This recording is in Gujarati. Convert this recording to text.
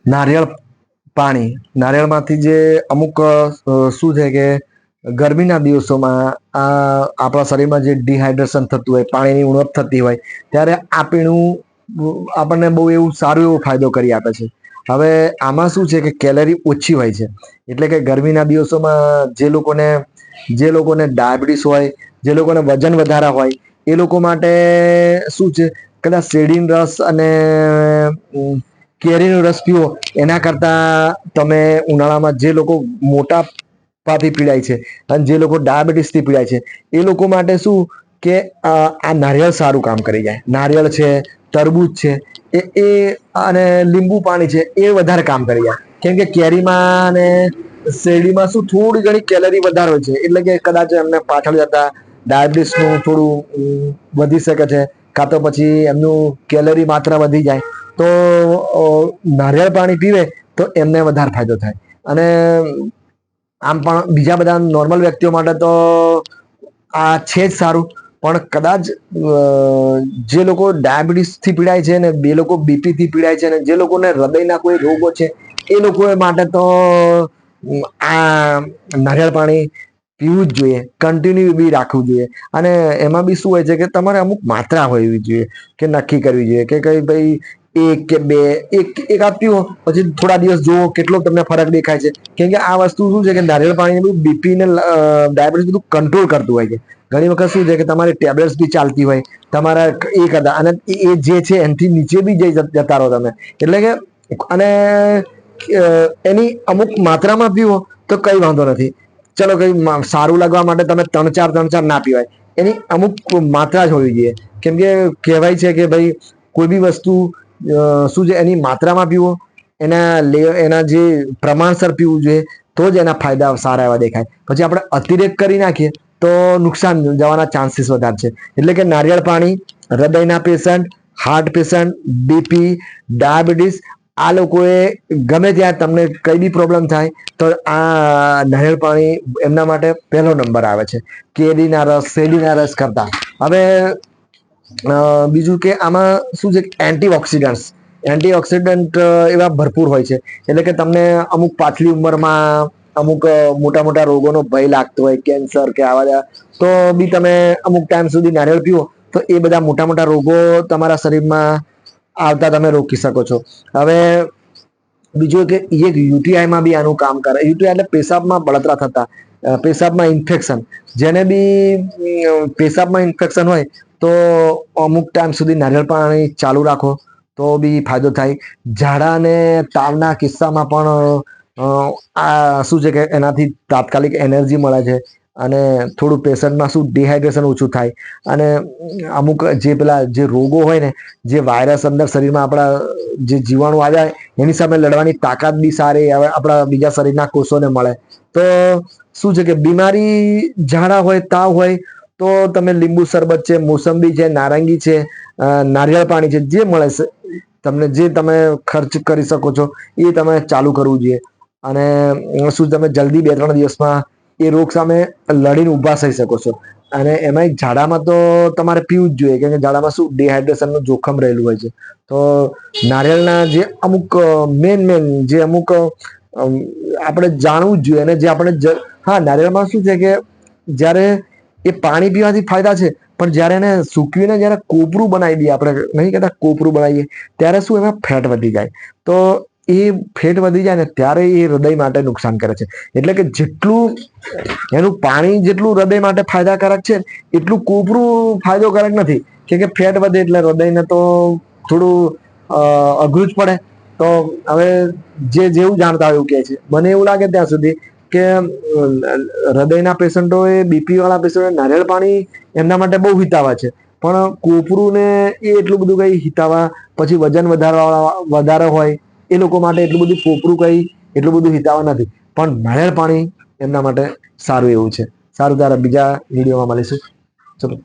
નારિયેળ પાણી, નારિયેળમાંથી જે અમુક શું છે કે ગરમીના દિવસોમાં આપણા શરીરમાં જે ડિહાઇડ્રેશન થતું હોય, પાણીની ઉણપ થતી હોય, ત્યારે આ પીણું આપણને બહુ એવું સારું એવો ફાયદો કરી આપે છે. હવે આમાં શું છે કે કેલરી ઓછી હોય છે, એટલે કે ગરમીના દિવસોમાં જે લોકોને ડાયાબિટીસ હોય, જે લોકોને વજન વધારા હોય, એ લોકો માટે શું છે, કદાચ શેરડીનો રસ અને કેરીનો રસ પીવો એના કરતા તમે ઉનાળામાં જે લોકો મોટાપાથી પીડાય છે અને જે લોકો ડાયાબિટીસથી પીડાય છે એ લોકો માટે શું કે આ નારિયેળ સારું કામ કરી જાય. નારિયેળ છે, તરબૂચ છે, એ અને લીંબુ પાણી છે, એ વધારે કામ કરી જાય. કેમ કે કેરીમાં અને શેરડીમાં શું થોડી ઘણી કેલરી વધારે હોય છે, એટલે કે કદાચ એમને પાછળ જતા ડાયાબિટીસનું થોડું વધી શકે છે, કાં તો પછી એમનું કેલરી માત્રા વધી જાય. તો નારિયેળ પાણી પીવે તો એમને વધારે ફાયદો થાય. અને આમ પણ બીજા બધા નોર્મલ વ્યક્તિઓ માટે તો આ છે જ સારું, પણ કદાચ જે લોકો ડાયાબિટીસથી પીડાય છે ને બે લોકો બીપીથી પીડાય છે ને જે લોકોને હૃદયના કોઈ રોગો છે એ લોકો માટે તો આ નારિયેળ પાણી પીવું જ જોઈએ, કન્ટિન્યુ બી રાખવું જોઈએ. અને એમાં બી શું હોય છે કે તમારે અમુક માત્રા હોવી જોઈએ, કે નક્કી કરવી જોઈએ કે કઈ ભાઈ એક કે બે, એક આધ પીવો, પછી થોડા દિવસ જુઓ કેટલો તમને ફરક દેખાય છે. કેમ કે આ વસ્તુ શું છે કે નારિયેળ પાણી બધું બીપી ને ડાયાબિટીસ બધું કંટ્રોલ કરતું હોય છે. ઘણી વખત શું છે કે તમારી ટેબ્લેટ્સ બી ચાલતી હોય તમારા એ કરતા, અને એ જે છે એનાથી નીચે બી જતા રહો તમે. એટલે કે અને એની અમુક માત્રામાં પીવો તો કઈ વાંધો નથી. ચલો કઈ સારું લાગવા માટે તમે ત્રણ ચાર ના પીવાય, એની અમુક માત્રા જ હોવી જોઈએ. કેમ કે કહેવાય છે કે ભાઈ કોઈ બી વસ્તુ શું છે એની માત્રામાં પીવો, એના જે પ્રમાણસર પીવું જોઈએ, તો જ એના ફાયદા સારા એવા દેખાય. પછી આપણે અતિરેક કરી નાખીએ તો નુકસાન જવાના ચાન્સીસ વધારે છે. એટલે કે નારિયેળ પાણી હૃદયના patient, heart patient, BP, diabetes, આ લોકોએ ગમે ત્યાં તમને કઈ બી પ્રોબ્લેમ થાય તો આ નારિયેળ પાણી એમના માટે પહેલો નંબર આવે છે, કેરીના રસ, શેરડીના રસ કરતા. હવે બીજું કે આમાં શું છે, એન્ટીઓક્સિડન્ટ એવા ભરપૂર હોય છે. એટલે કે તમને અમુક પાછલી ઉંમરમાં અમુક મોટા મોટા રોગોનો ભય લાગતો હોય, કેન્સર કે આવા, તો બી તમે અમુક ટાઈમ સુધી નારિયેળ પીવો તો એ બધા મોટા મોટા રોગો તમારા શરીરમાં આવતા તમે રોકી શકો છો. હવે બીજું કે યુટીઆઈમાં બી આનું કામ કરે. યુટીઆઈ એટલે પેશાબમાં બળતરા થતા, પેશાબમાં ઇન્ફેક્શન, જેને બી પેશાબમાં ઇન્ફેક્શન હોય તો અમુક ટાઈમ સુધી નારિયેળ પાણી ચાલુ રાખો તો બી ફાયદો થાય. ઝાડા અને તાવના કિસ્સામાં પણ આ શું છે કે એનાથી તાત્કાલિક એનર્જી મળે છે, અને થોડું પેશન્ટમાં શું ડિહાઈડ્રેશન ઓછું થાય. અને અમુક જે રોગો હોય ને, જે વાયરસ અંદર શરીરમાં આપણા જે જીવાણુ આવ્યા હોય એની સામે લડવાની તાકાત બી સારી આપણા બીજા શરીરના કોષોને મળે. તો શું છે કે બીમારી, ઝાડા હોય, તાવ હોય તો તમે લીંબુ શરબત છે, મોસંબી છે, નારંગી છે, નારિયેળ પાણી છે, જે મળે છે તમને, જે તમે ખર્ચ કરી શકો છો એ તમે ચાલુ કરવું જોઈએ. અને શું તમે જલ્દી 2-3 દિવસમાં એ રોગ સામે લડીને ઊભા થઈ શકો છો. અને એમાં ઝાડામાં તો તમારે પીવું જ જોઈએ, કેમ કે ઝાડામાં શું ડિહાઈડ્રેશનનું જોખમ રહેલું હોય છે. તો નારિયેળના જે અમુક મેન જે અમુક આપણે જાણવું જ જોઈએ, અને જે આપણે હા, નારિયેળમાં શું છે કે જ્યારે એ પાણી પીવાથી ફાયદા છે, પણ જયારે એને સૂકવીને જયારે કોપરું બનાવી દઈએ, આપણે નહીં કહેતા કોપરું બનાવીએ, ત્યારે શું એમાં ફેટ વધી જાય. તો એ ફેટ વધી જાય ને ત્યારે એ હૃદય માટે નુકસાન કરે છે. એટલે કે જેટલું એનું પાણી જેટલું હૃદય માટે ફાયદાકારક છે એટલું કોપરું ફાયદાકારક નથી. કે ફેટ વધે એટલે હૃદયને તો થોડું અઘરું જ પડે. તો હવે જેવું જાણતા હોય એવું કે છે. મને એવું લાગે ત્યાં સુધી કે હૃદયના પેશન્ટો એ બીપી વાળા પેશન્ટ નારિયેળ પાણી એમના માટે બહુ હિતાવહ છે. પણ કોપરું ને એ એટલું બધું કઈ હિતાવહ, પછી વજન વધારે હોય એ લોકો માટે એટલું બધું કોપરું કઈ એટલું બધું હિતાવહ નથી. પણ નારિયેળ પાણી એમના માટે સારું એવું છે. સારું, ત્યારે બીજા વિડીયોમાં મળીશું. ચલો.